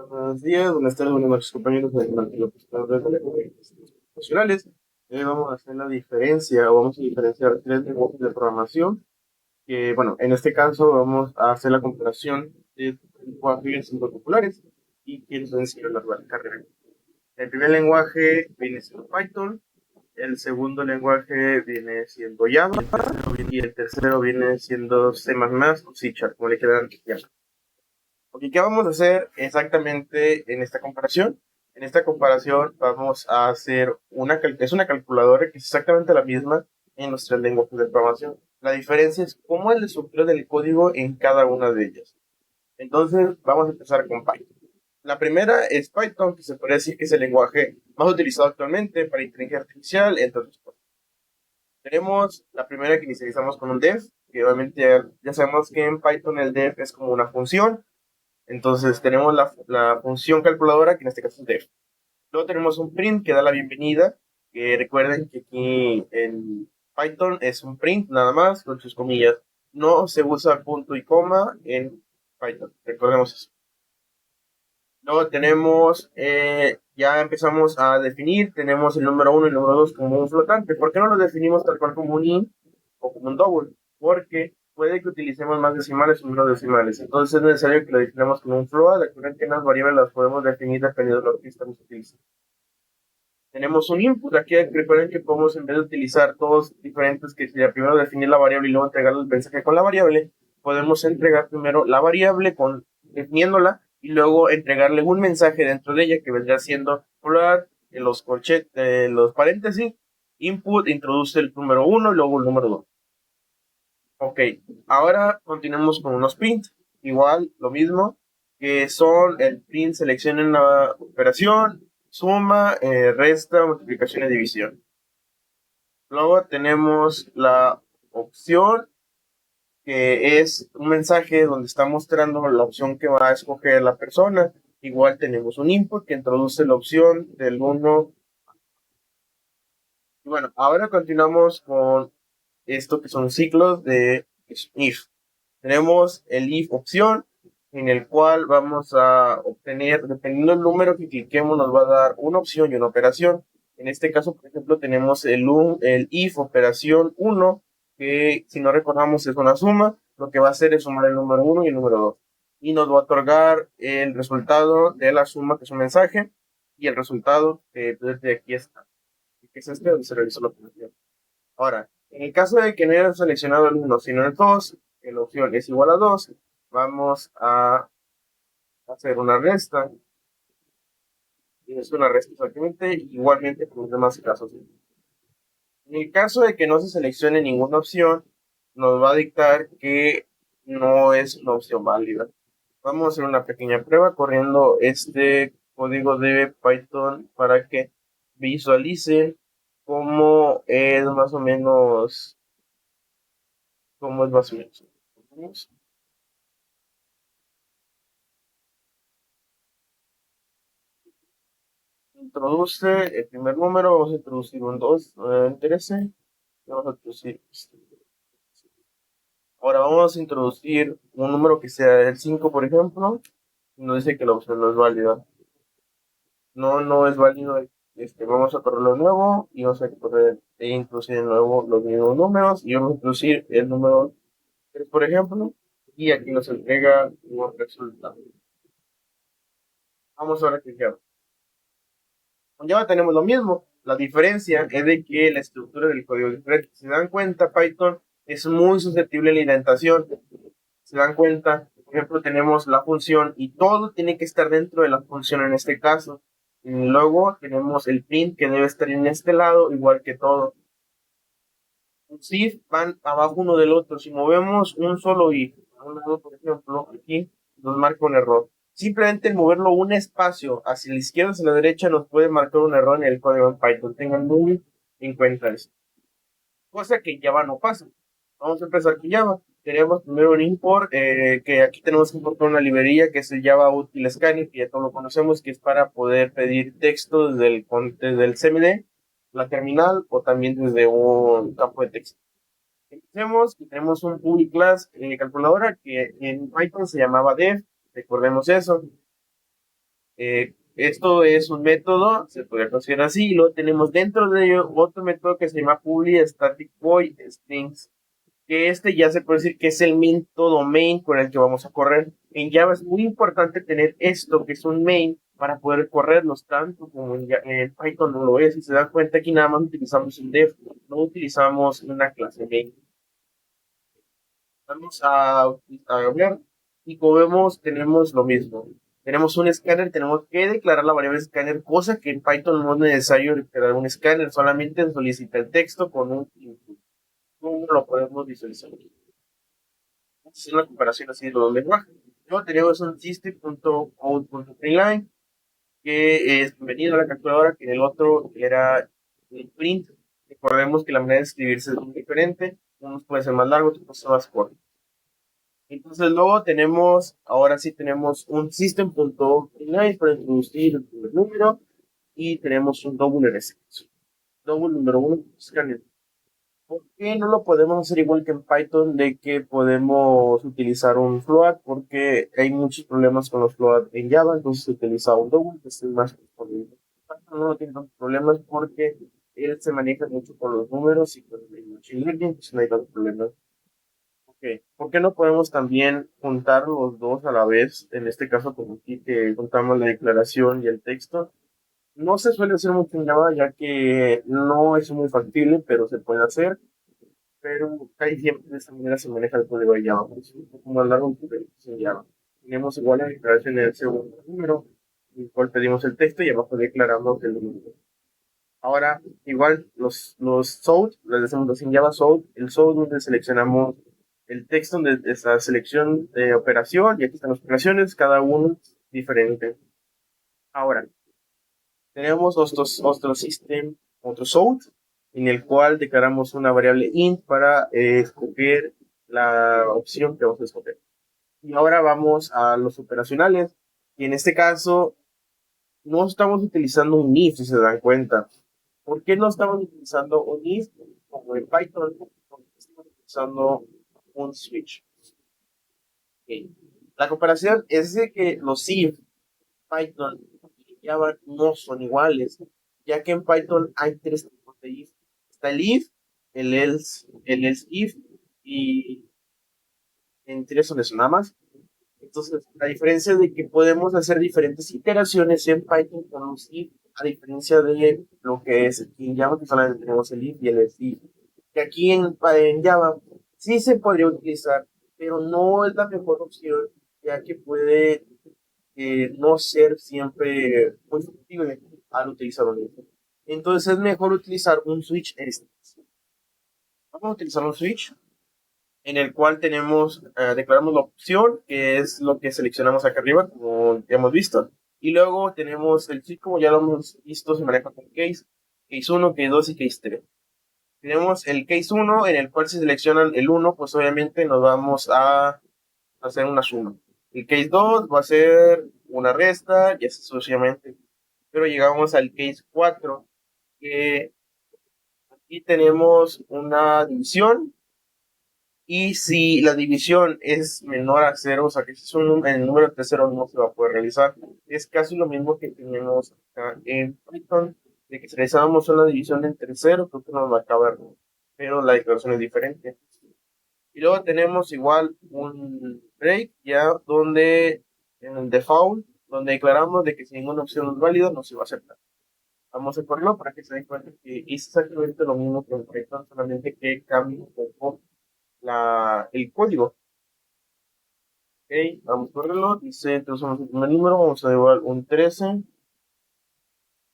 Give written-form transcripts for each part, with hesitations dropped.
Buenos días, buenas tardes, buenas noches, compañeros de la profesionales. Vamos a hacer la diferencia, o vamos a diferenciar tres lenguajes de programación. Que, bueno, en este caso vamos a hacer la comparación de lenguajes muy populares y quiero enseñar la carrera. El primer lenguaje viene siendo Python, el segundo lenguaje viene siendo Java y el tercero viene siendo C++ o C Sharp, como le quieran llamar. Ok, ¿qué vamos a hacer exactamente en esta comparación? En esta comparación vamos a hacer es una calculadora que es exactamente la misma en nuestras lenguajes de programación. La diferencia es cómo es la estructura del código en cada una de ellas. Entonces, vamos a empezar con Python. La primera es Python, que se puede decir que es el lenguaje más utilizado actualmente para inteligencia artificial, entre otras cosas. Tenemos la primera que inicializamos con un def, que obviamente ya sabemos que en Python el def es como una función. Entonces tenemos la función calculadora, que en este caso es def. Luego tenemos un print que da la bienvenida, que recuerden que aquí en Python es un print nada más, con sus comillas. No se usa punto y coma en Python, recordemos eso. Luego tenemos, ya empezamos a definir, tenemos el número uno y el número 2 como un flotante. ¿Por qué no lo definimos tal cual como un int o como un double? Porque puede que utilicemos más decimales o menos decimales. Entonces es necesario que lo definamos como un float. Recuerden que las variables las podemos definir dependiendo de lo que estamos utilizando. Tenemos un input. Aquí recuerden que podemos, en vez de utilizar todos diferentes, que sería primero definir la variable y luego entregar el mensaje con la variable, podemos entregar primero la variable definiéndola y luego entregarle un mensaje dentro de ella que vendría siendo float, en los paréntesis, input, introduce el número uno y luego el número 2. Ok, ahora continuamos con unos print. Igual, lo mismo, que son el print selecciona la operación, suma, resta, multiplicación y división. Luego tenemos la opción, que es un mensaje donde está mostrando la opción que va a escoger la persona. Igual tenemos un input que introduce la opción del uno. Y bueno, ahora continuamos con esto que son ciclos de if. Tenemos el if opción, en el cual vamos a obtener, dependiendo del número que cliquemos, nos va a dar una opción y una operación. En este caso, por ejemplo, tenemos el if operación uno, que si no recordamos es una suma. Lo que va a hacer es sumar el número uno y el número 2. Y nos va a otorgar el resultado de la suma, que es un mensaje, y el resultado que desde aquí está, que es este donde se realizó la operación. Ahora, en el caso de que no hayas seleccionado el uno sino el 2, que la opción es igual a 2, vamos a hacer una resta. Y es una resta exactamente igualmente con los demás casos. En el caso de que no se seleccione ninguna opción, nos va a dictar que no es una opción válida. Vamos a hacer una pequeña prueba corriendo este código de Python para que visualicen cómo es más o menos, cómo es más o menos. Introduce el primer número, vamos a introducir un 2, no me interesa. Vamos a introducir Ahora vamos a introducir un número que sea el 5, por ejemplo. Y nos dice que la opción no es válida. No es válido. Vamos a correrlo de nuevo y vamos a correr e introducir de nuevo los mismos números. Y vamos a introducir el número 3, por ejemplo. Y aquí nos entrega un resultado. Vamos ahora a clicar. Con Java tenemos lo mismo. La diferencia es de que la estructura del código es diferente. Si se dan cuenta, Python es muy susceptible a la indentación. Se dan cuenta, por ejemplo, tenemos la función y todo tiene que estar dentro de la función en este caso. Y luego tenemos el print que debe estar en este lado, igual que todo. Los if van abajo uno del otro. Si movemos un solo if, a un lado, por ejemplo, aquí nos marca un error. Simplemente el moverlo un espacio hacia la izquierda o hacia la derecha nos puede marcar un error en el código en Python. Tengan muy en cuenta eso. Cosa que Java no pasa. Vamos a empezar con Java. Tenemos primero un import, que aquí tenemos que importar una librería que es el Java Util Scanning, que ya todos lo conocemos, que es para poder pedir texto desde el CMD, la terminal, o también desde un campo de texto. Empecemos y tenemos un public class calculadora que en Python se llamaba def, recordemos eso. Esto es un método, se podría considerar así, y luego tenemos dentro de ello otro método que se llama public static void strings, que este ya se puede decir que es el método main con el que vamos a correr. En Java es muy importante tener esto, que es un main, para poder correrlos tanto como en Python no lo es. Si se dan cuenta, aquí nada más utilizamos un def, no utilizamos una clase main. Vamos a ver, y como vemos, tenemos lo mismo. Tenemos un escáner, tenemos que declarar la variable escáner, cosa que en Python no es necesario declarar un escáner, solamente solicita el texto con un input. ¿Cómo lo podemos visualizar? Es una comparación así de los lenguajes. Luego tenemos un system.out.println, que es bienvenido a la calculadora, que en el otro era el print. Recordemos que la manera de escribirse es muy diferente. Unos pueden ser más largos, otros pueden ser más cortos. Entonces luego tenemos, ahora sí tenemos un system.out.println para introducir el primer número, y tenemos un double en ese caso. Double número uno, scanner. ¿Por qué no lo podemos hacer igual que en Python de que podemos utilizar un float? Porque hay muchos problemas con los float en Java, entonces se utiliza un double, que es el más disponible. Python no tiene tantos problemas porque él se maneja mucho con los números y con el machine learning, pues no hay tantos problemas. Okay. ¿Por qué no podemos también juntar los dos a la vez? En este caso, como aquí que juntamos la declaración y el texto. No se suele hacer mucho en Java, ya que no es muy factible, pero se puede hacer. Pero casi siempre de esta manera se maneja el código de Java. Por eso es un poco más largo, pero es en Java. Tenemos igual la declaración en el segundo número, en el cual pedimos el texto y abajo declaramos el número. Ahora, igual los south, les decimos así en Java south, el south donde seleccionamos el texto de esta selección de operación, y aquí están las operaciones, cada uno diferente. Ahora, tenemos otro system, otro south, en el cual declaramos una variable int para escoger la opción que vamos a escoger. Y ahora vamos a los operacionales, y en este caso no estamos utilizando un if, si se dan cuenta. ¿Por qué no estamos utilizando un if como en Python? Porque estamos utilizando un switch. Okay. La comparación es de que los if, Python y Java no son iguales, ya que en Python hay tres tipos de if. Está el if, el else if, y entre eso nada más. Entonces, la diferencia es de que podemos hacer diferentes iteraciones en Python con un if, a diferencia de lo que es aquí en Java, que solamente tenemos el if y el else if. Que aquí en Java sí se podría utilizar, pero no es la mejor opción, ya que puede no ser siempre muy factible al utilizar un if. Entonces es mejor utilizar un switch. Vamos a utilizar un switch en el cual declaramos la opción, que es lo que seleccionamos acá arriba, como ya hemos visto. Y luego tenemos el switch, como ya lo hemos visto, se maneja con case 1, case 2 y case 3. Tenemos el case 1, en el cual si seleccionan el 1, pues obviamente nos vamos a hacer una suma. El case 2 va a ser una resta, y así sucesivamente. Pero llegamos al case 4, que aquí tenemos una división, y si la división es menor a 0, o sea que si es el número entre 0 no se va a poder realizar. Es casi lo mismo que tenemos acá en Python, de que si realizamos una división entre 0, creo que nos va a acabar, pero la declaración es diferente. Y luego tenemos igual un break, ya donde en el default, donde declaramos de que si ninguna opción es válida, no se va a aceptar. Vamos a ponerlo para que se den cuenta que es exactamente lo mismo que en Python, solamente que cambia un poco el código. Ok, vamos a ponerlo. Dice, entonces vamos a primer número, vamos a igual un 13.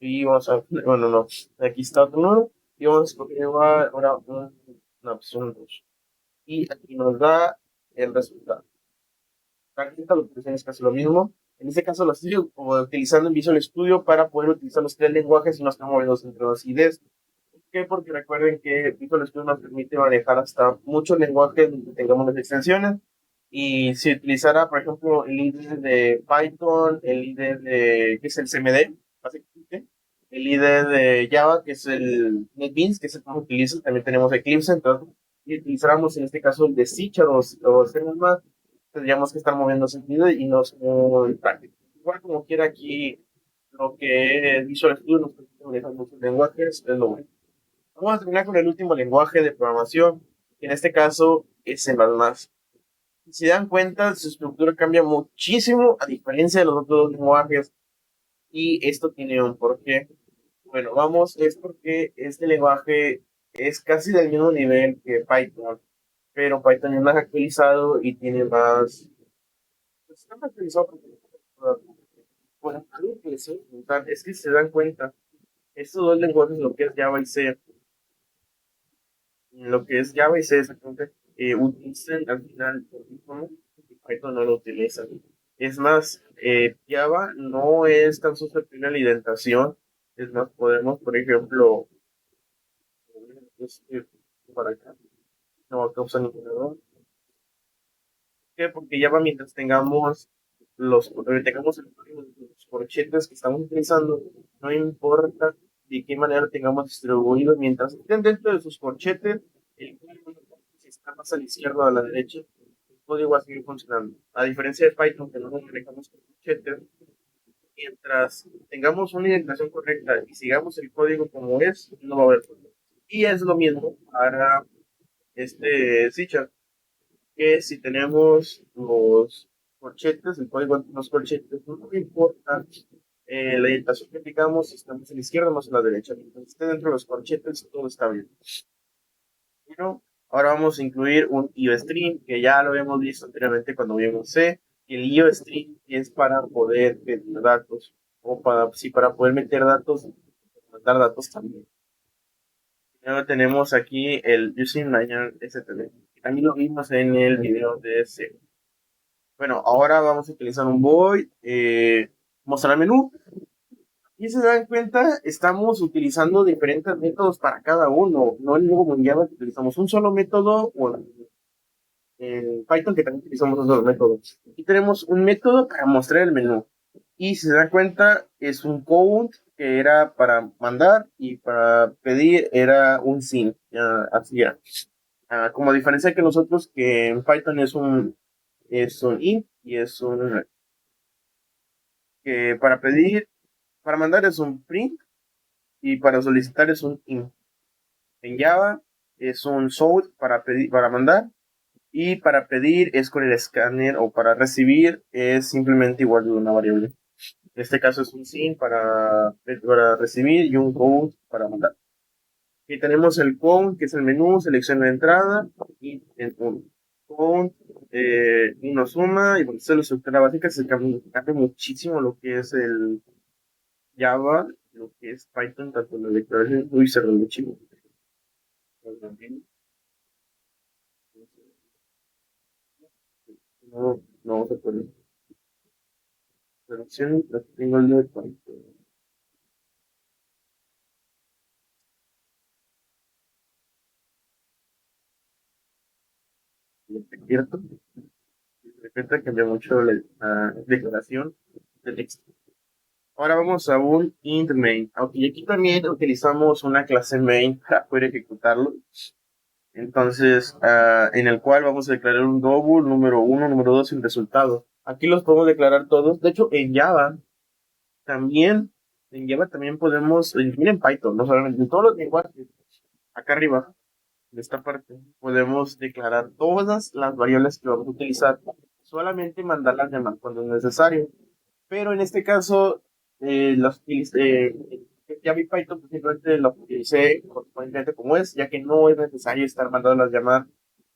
Y vamos a, bueno, no, aquí está otro número. Y vamos a escoger igual ahora una opción 2. Y aquí nos da el resultado. Aquí está la opción, es casi lo mismo. En este caso lo estoy utilizando en Visual Studio para poder utilizar los tres lenguajes y no estar moviendo entre dos IDs. ¿Por qué? Porque recuerden que Visual Studio nos permite manejar hasta muchos lenguajes donde tengamos las extensiones. Y si utilizara, por ejemplo, el IDE de Python, el IDE que es el CMD, básicamente, el IDE de Java, que es el NetBeans, que es el que utiliza, también tenemos Eclipse, entonces, si utilizáramos en este caso el de C# o C++, tendríamos que estar moviendo sentido y no es muy práctico. igual como quiera aquí, lo que es Visual Studio nos permite manejar muchos lenguajes, es lo bueno. Vamos a terminar con el último lenguaje de programación, que en este caso es C++. Si se dan cuenta, su estructura cambia muchísimo a diferencia de los otros dos lenguajes, y esto tiene un porqué. Bueno, vamos, es porque este lenguaje es casi del mismo nivel que Python, pero Python es más actualizado y tiene más... Pues está más actualizado porque... Bueno, algo que les voy a comentar es que si se dan cuenta, estos dos lenguajes, lo que es Java y C, lo que es Java y C exactamente, utilizan al final el icono y Python no lo utiliza. Es más, Java no es tan susceptible a la indentación. Es más, podemos, por ejemplo, este, para acá, no va a causar ningún error. ¿Por qué? Porque Java mientras tengamos el código de los corchetes que estamos utilizando, no importa de qué manera lo tengamos distribuido, mientras estén dentro de sus corchetes, el código no importa si está más a la izquierda o a la derecha, el código va a seguir funcionando. A diferencia de Python, que no nos manejamos con corchetes, mientras tengamos una identificación correcta y sigamos el código como es, no va a haber problema. Y es lo mismo para este C#, que si tenemos los corchetes, el código de los corchetes, no importa la orientación que aplicamos, si estamos a la izquierda o más a la derecha. Mientras esté dentro de los corchetes, todo está bien. Pero ahora vamos a incluir un IOStream, que ya lo habíamos visto anteriormente cuando vimos C. El IOStream es para poder meter datos, o para poder meter datos, mandar datos también. Luego tenemos aquí el Using Linear STL. También lo vimos en el video de C. Bueno, ahora vamos a utilizar un void, mostrar menú. Y si se dan cuenta, estamos utilizando diferentes métodos para cada uno. No es como en Java que utilizamos un solo método, o en Python que también utilizamos un solo método. Aquí tenemos un método para mostrar el menú. Y si se dan cuenta, es un count que era para mandar y para pedir era un sin. Así era. Como a diferencia que nosotros, que en Python es un int y es un que para mandar es un print y para solicitar es un int. En Java es un source para pedir, para mandar, y para pedir es con el escáner, o para recibir es simplemente igual de una variable. En este caso es un sin para recibir y un code para mandar. Aquí tenemos el count, que es el menú, selecciona la entrada y el count, uno suma, y bueno, esta es la estructura básica. Se cambia muchísimo lo que es el Java, lo que es Python, tanto en la declaración. Uy, se reveló chivo. No, no se puede. Traducción, la tengo el de Python. ¿Cierto? De repente cambia mucho la declaración de texto. Ahora vamos a un int main. Aunque aquí también utilizamos una clase main para poder ejecutarlo. Entonces, en el cual vamos a declarar un double, número 1, número 2 y un resultado. Aquí los podemos declarar todos. De hecho, también, en Java también podemos, en Python, no solamente en todos los lenguajes, acá arriba, de esta parte, podemos declarar todas las variables que vamos a utilizar, solamente mandarlas llamar cuando es necesario. Pero en este caso, las utilicé, Java y Python, pues simplemente las utilicé correspondientemente como es, ya que no es necesario estar mandándolas llamar,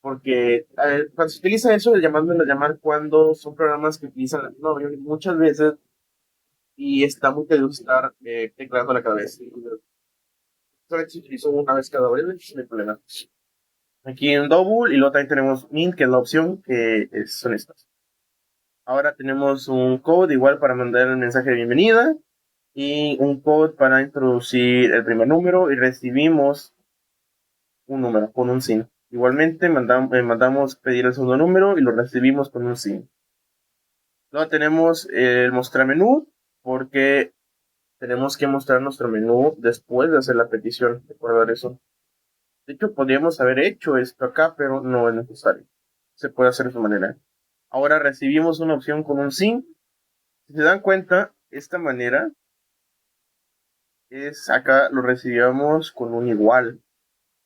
porque cuando se utiliza eso de llamándolas llamar cuando son programas que utilizan la misma variable muchas veces, y está muy tedioso estar declarando la cada vez. Solamente se utilizó una vez cada variable, no hay problema. Aquí en double, y luego también tenemos mint, que es la opción, son estas. Ahora tenemos un code igual para mandar el mensaje de bienvenida y un code para introducir el primer número, y recibimos un número con un sin. Igualmente mandamos pedir el segundo número y lo recibimos con un sin. Luego tenemos el mostrar menú, porque tenemos que mostrar nuestro menú después de hacer la petición. Recordar eso. De hecho, podríamos haber hecho esto acá, pero no es necesario. Se puede hacer de esa manera. Ahora recibimos una opción con un sin. Si se dan cuenta, esta manera es acá lo recibíamos con un igual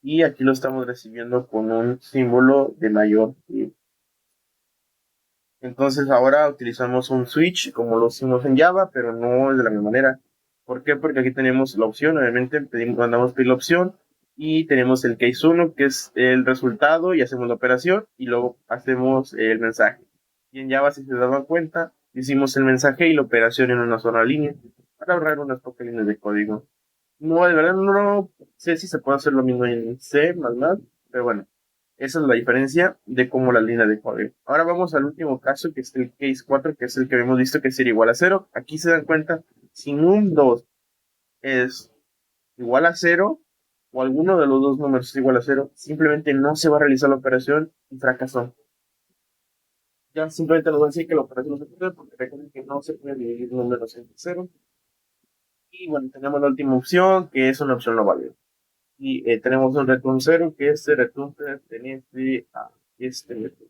y aquí lo estamos recibiendo con un símbolo de mayor. Entonces ahora utilizamos un switch como lo hicimos en Java, pero no es de la misma manera. ¿Por qué? Porque aquí tenemos la opción, obviamente mandamos pedir la opción y tenemos el case 1 que es el resultado y hacemos la operación y luego hacemos el mensaje. Y en Java, si se daban cuenta, hicimos el mensaje y la operación en una sola línea para ahorrar unas pocas líneas de código. No, de verdad no sé si se puede hacer lo mismo en C++, pero bueno, esa es la diferencia de cómo la línea de código. Ahora vamos al último caso, que es el case 4, que es el que habíamos visto que sería igual a cero. Aquí se dan cuenta, si num2 es igual a cero, o alguno de los dos números es igual a cero, simplemente no se va a realizar la operación y fracasó. Ya simplemente nos va a decir que la operación no se puede, porque recuerden que no se puede dividir números entre cero. Y bueno, tenemos la última opción, que es una opción no válida. Y tenemos un return 0 que este return pertenece a este método.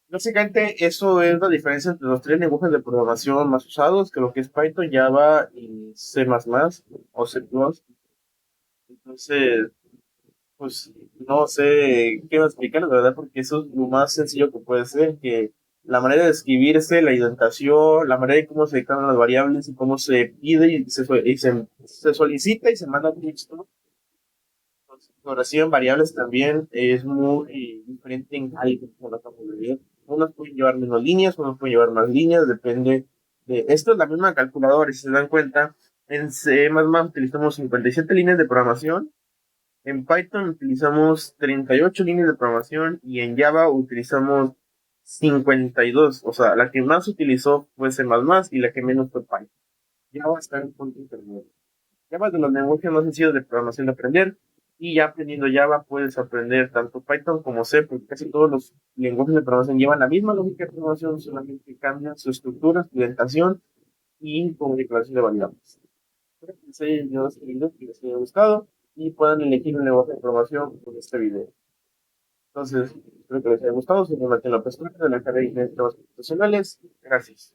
Básicamente eso es la diferencia entre los tres lenguajes de programación más usados, que lo que es Python, Java y C++ o C++. Entonces, pues no sé qué va a explicar, la verdad, porque eso es lo más sencillo que puede ser, que la manera de escribirse, la indentación, la manera de cómo se declaran las variables y cómo se pide y se solicita y se manda un texto. Exploración en variables también es muy diferente en cálculo, como lo acabamos de ver. Unos pueden llevar menos líneas, unos pueden llevar más líneas, depende de... Esto es la misma calculadora, y si se dan cuenta, en C++ utilizamos 57 líneas de programación, en Python utilizamos 38 líneas de programación y en Java utilizamos 52. O sea, la que más se utilizó fue C++ y la que menos fue Python. Java está en punto intermedio. Java es de los lenguajes más sencillos de programación de aprender. Y ya aprendiendo Java puedes aprender tanto Python como C, porque casi todos los lenguajes de programación llevan la misma lógica de programación, solamente cambian su estructura, su indentación y como declaración de variables. Espero que les haya ayudado este video, que les haya gustado y puedan elegir un lenguaje de programación con este video. Entonces, espero que les haya gustado. Soy Martín López Torres de la carrera de Ingeniería de Sistemas Computacionales. Gracias.